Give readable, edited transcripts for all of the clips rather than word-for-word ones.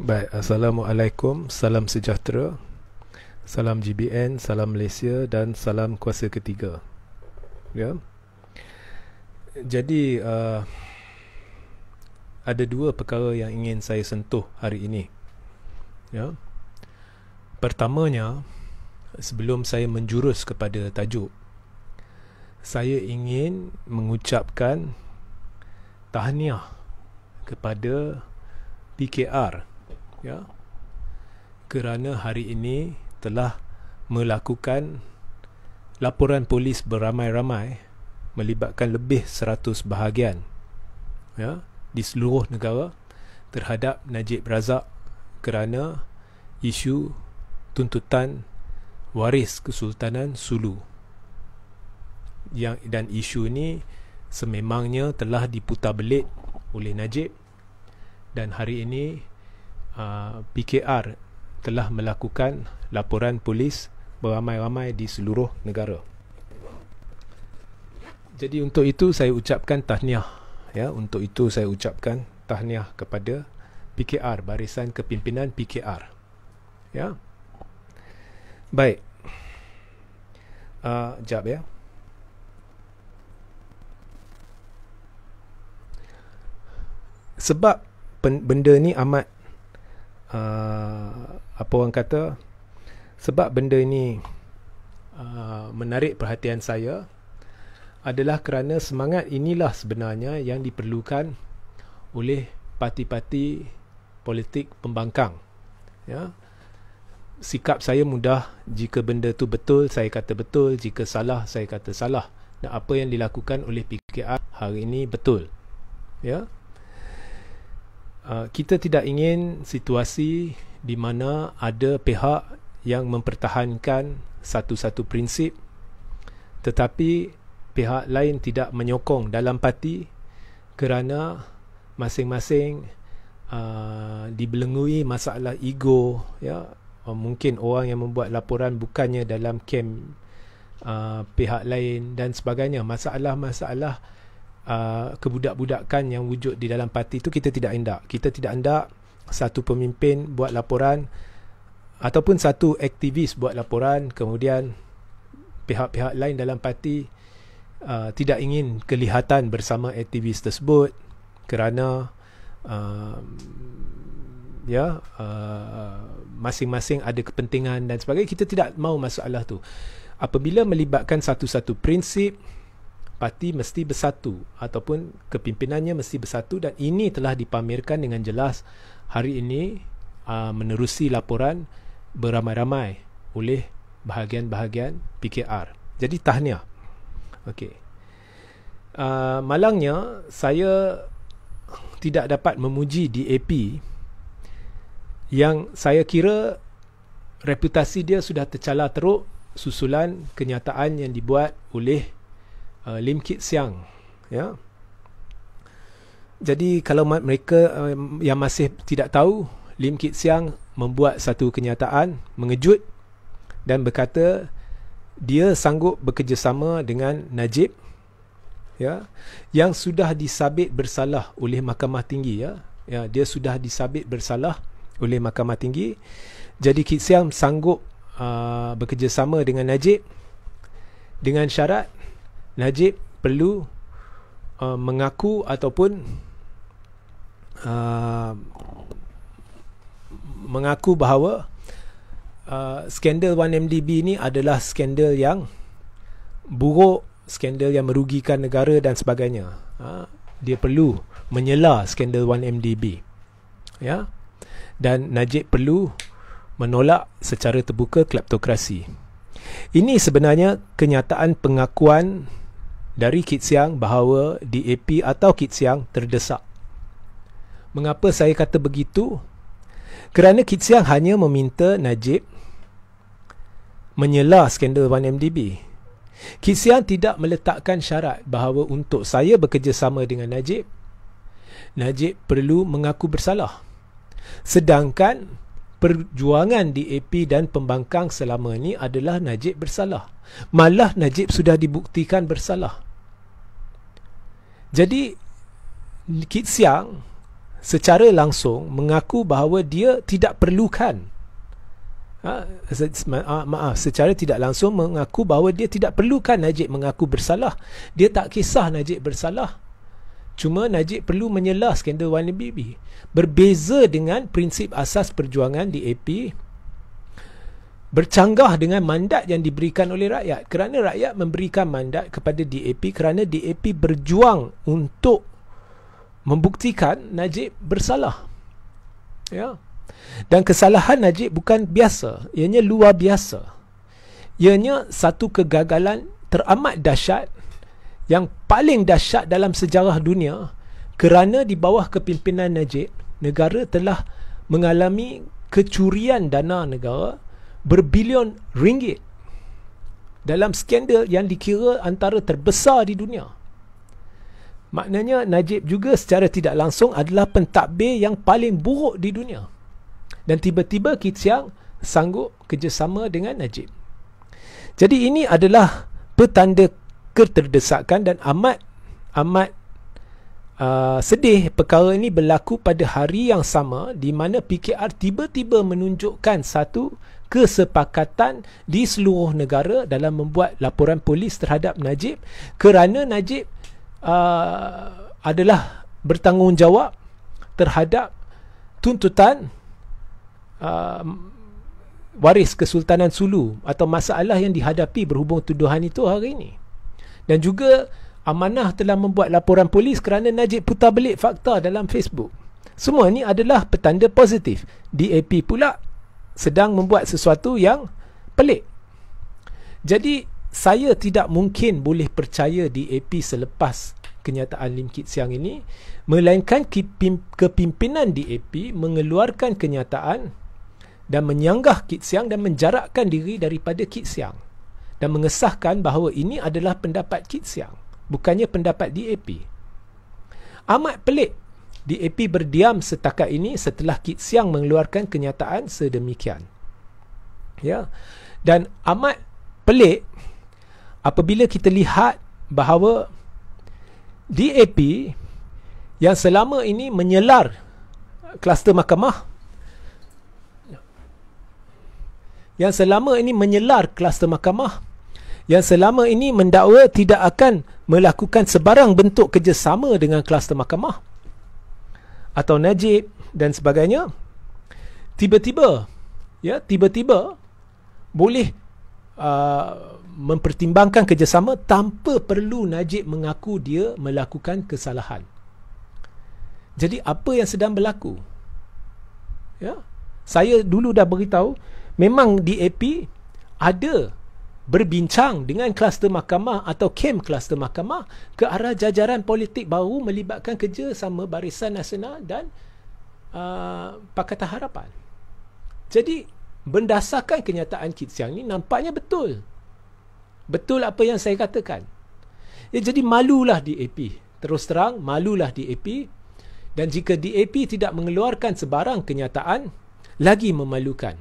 Baik, Assalamualaikum, salam sejahtera, salam GBN, salam Malaysia dan salam kuasa ketiga. Ya. Jadi ada dua perkara yang ingin saya sentuh hari ini. Ya. Pertamanya, sebelum saya menjurus kepada tajuk, saya ingin mengucapkan tahniah kepada PKR, ya, kerana hari ini telah melakukan laporan polis beramai-ramai melibatkan lebih 100 bahagian, ya, di seluruh negara terhadap Najib Razak kerana isu tuntutan waris Kesultanan Sulu. Dan isu ini sememangnya telah diputarbelit oleh Najib, dan hari ini PKR telah melakukan laporan polis beramai-ramai di seluruh negara. Jadi untuk itu saya ucapkan tahniah, ya, untuk itu saya ucapkan tahniah kepada PKR, Barisan Kepimpinan PKR. Ya. Baik. Jap ya. Sebab benda ni amat apa orang kata, sebab benda ni menarik perhatian saya adalah kerana semangat inilah sebenarnya yang diperlukan oleh parti-parti politik pembangkang. Ya. Sikap saya mudah, jika benda tu betul saya kata betul, jika salah saya kata salah, dan apa yang dilakukan oleh PKR hari ini betul. Ya. Kita tidak ingin situasi di mana ada pihak yang mempertahankan satu-satu prinsip tetapi pihak lain tidak menyokong dalam parti kerana masing-masing dibelengui masalah ego, ya. Mungkin orang yang membuat laporan bukannya dalam kem pihak lain dan sebagainya. Masalah-masalah kebudak-budakan yang wujud di dalam parti itu kita tidak hendak. Kita tidak hendak satu pemimpin buat laporan ataupun satu aktivis buat laporan, kemudian pihak-pihak lain dalam parti tidak ingin kelihatan bersama aktivis tersebut kerana masing-masing ada kepentingan dan sebagainya. Kita tidak mahu masalah tu. Apabila melibatkan satu-satu prinsip, parti mesti bersatu ataupun kepimpinannya mesti bersatu, dan ini telah dipamerkan dengan jelas hari ini menerusi laporan beramai-ramai oleh bahagian-bahagian PKR. Jadi tahniah. Okey. Malangnya saya tidak dapat memuji DAP yang saya kira reputasi dia sudah tercalar teruk susulan kenyataan yang dibuat oleh Lim Kit Siang, ya. Jadi kalau mereka yang masih tidak tahu, Lim Kit Siang membuat satu kenyataan mengejut dan berkata dia sanggup bekerjasama dengan Najib, ya, yang sudah disabit bersalah oleh Mahkamah Tinggi, ya. Ya, dia sudah disabit bersalah oleh Mahkamah Tinggi. Jadi Kit Siang sanggup bekerjasama dengan Najib dengan syarat Najib perlu mengaku ataupun mengaku bahawa skandal 1MDB ni adalah skandal yang buruk, skandal yang merugikan negara dan sebagainya. Dia perlu menyela skandal 1MDB, ya. Dan Najib perlu menolak secara terbuka kleptokrasi. Ini sebenarnya kenyataan pengakuan dari Kit Siang bahawa DAP atau Kit Siang terdesak. Mengapa saya kata begitu? Kerana Kit Siang hanya meminta Najib menyela skandal 1MDB. Kit Siang tidak meletakkan syarat bahawa untuk saya bekerjasama dengan Najib, Najib perlu mengaku bersalah. Sedangkan perjuangan DAP dan pembangkang selama ini adalah Najib bersalah. Malah Najib sudah dibuktikan bersalah. Jadi Kit Siang secara langsung mengaku bahawa dia tidak perlukan secara tidak langsung mengaku bahawa dia tidak perlukan Najib mengaku bersalah. Dia tak kisah Najib bersalah, cuma Najib perlu menyela skandal 1MDB. Berbeza dengan prinsip asas perjuangan DAP bercanggah dengan mandat yang diberikan oleh rakyat, kerana rakyat memberikan mandat kepada DAP kerana DAP berjuang untuk membuktikan Najib bersalah. Ya. Dan kesalahan Najib bukan biasa, ianya luar biasa. Ianya satu kegagalan teramat dahsyat, yang paling dahsyat dalam sejarah dunia, kerana di bawah kepimpinan Najib, negara telah mengalami kecurian dana negara berbilion ringgit dalam skandal yang dikira antara terbesar di dunia. Maknanya Najib juga secara tidak langsung adalah pentadbir yang paling buruk di dunia. Dan tiba-tiba Kit Siang sanggup kerjasama dengan Najib. Jadi ini adalah petanda keterdesakan, dan amat sedih perkara ini berlaku pada hari yang sama di mana PKR tiba-tiba menunjukkan satu kesepakatan di seluruh negara dalam membuat laporan polis terhadap Najib, kerana Najib adalah bertanggungjawab terhadap tuntutan waris Kesultanan Sulu atau masalah yang dihadapi berhubung tuduhan itu hari ini. Dan juga Amanah telah membuat laporan polis kerana Najib putar belik fakta dalam Facebook. Semua ini adalah petanda positif. DAP pula sedang membuat sesuatu yang pelik. Jadi saya tidak mungkin boleh percaya DAP selepas kenyataan Lim Kit Siang ini, melainkan kepimpinan DAP mengeluarkan kenyataan dan menyanggah Kit Siang dan menjarakkan diri daripada Kit Siang dan mengesahkan bahawa ini adalah pendapat Kit Siang, bukannya pendapat DAP. Amat pelik DAP berdiam setakat ini setelah Kit Siang mengeluarkan kenyataan sedemikian. Ya. Dan amat pelik apabila kita lihat bahawa DAP yang selama ini menyelar kluster mahkamah, yang selama ini mendakwa tidak akan melakukan sebarang bentuk kerjasama dengan kluster mahkamah atau Najib dan sebagainya, tiba-tiba boleh mempertimbangkan kerjasama tanpa perlu Najib mengaku dia melakukan kesalahan. Jadi apa yang sedang berlaku? Ya, saya dulu dah beritahu, memang DAP ada berbincang dengan kluster mahkamah atau kem kluster mahkamah ke arah jajaran politik baru melibatkan kerjasama Barisan Nasional dan Pakatan Harapan. Jadi berdasarkan kenyataan Kit Siang ni, nampaknya betul apa yang saya katakan. Jadi malulah DAP, terus terang malulah DAP. Dan jika DAP tidak mengeluarkan sebarang kenyataan, lagi memalukan.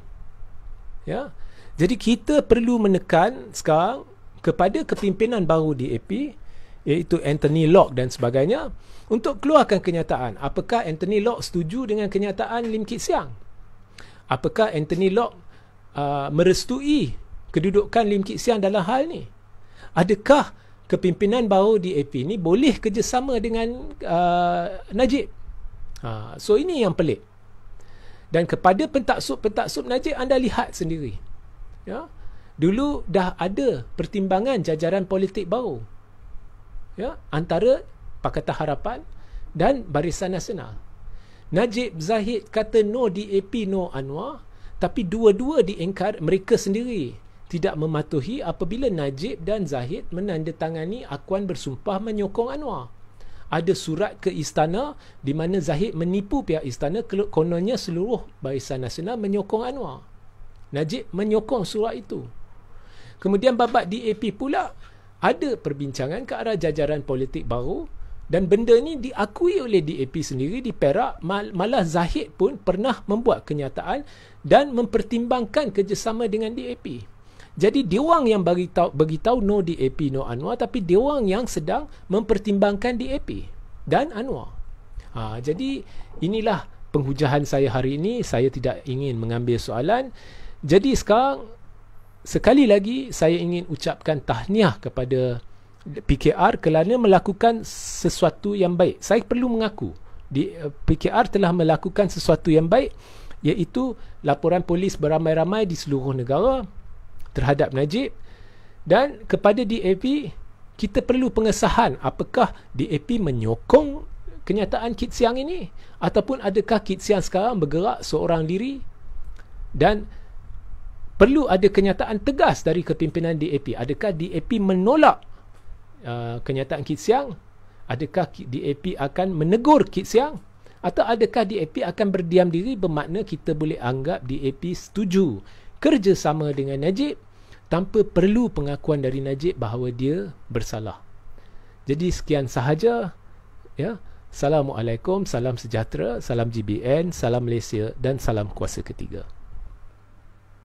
Ya. Jadi kita perlu menekan sekarang kepada kepimpinan baru DAP, iaitu Anthony Locke dan sebagainya, untuk keluarkan kenyataan. Apakah Anthony Locke setuju dengan kenyataan Lim Kit Siang? Apakah Anthony Locke merestui kedudukan Lim Kit Siang dalam hal ni? Adakah kepimpinan baru DAP ni boleh kerjasama dengan Najib? So ini yang pelik. Dan kepada pentaksub Najib, anda lihat sendiri, ya, dulu dah ada pertimbangan jajaran politik baru, ya, antara Pakatan Harapan dan Barisan Nasional. Najib Zahid kata no DAP, no Anwar, tapi dua-dua diingkar, mereka sendiri tidak mematuhi apabila Najib dan Zahid menandatangani akuan bersumpah menyokong Anwar. Ada surat ke istana di mana Zahid menipu pihak istana, kononnya seluruh Barisan Nasional menyokong Anwar. Najib menyokong surat itu. Kemudian babak DAP pula ada perbincangan ke arah jajaran politik baru, dan benda ni diakui oleh DAP sendiri di Perak. Malah Zahid pun pernah membuat kenyataan dan mempertimbangkan kerjasama dengan DAP. Jadi diorang yang beritahu no DAP, no Anwar, tapi diorang yang sedang mempertimbangkan DAP dan Anwar. Jadi inilah penghujahan saya hari ini. Saya tidak ingin mengambil soalan. Jadi sekarang sekali lagi saya ingin ucapkan tahniah kepada PKR kerana melakukan sesuatu yang baik. Saya perlu mengaku PKR telah melakukan sesuatu yang baik, iaitu laporan polis beramai-ramai di seluruh negara terhadap Najib. Dan kepada DAP, kita perlu pengesahan apakah DAP menyokong kenyataan Kit Siang ini, ataupun adakah Kit Siang sekarang bergerak seorang diri. Dan perlu ada kenyataan tegas dari kepimpinan DAP. Adakah DAP menolak kenyataan Kit Siang? Adakah DAP akan menegur Kit Siang? Atau adakah DAP akan berdiam diri, bermakna kita boleh anggap DAP setuju kerjasama dengan Najib tanpa perlu pengakuan dari Najib bahawa dia bersalah. Jadi sekian sahaja, ya. Assalamualaikum, salam sejahtera, salam GBN, salam Malaysia dan salam kuasa ketiga.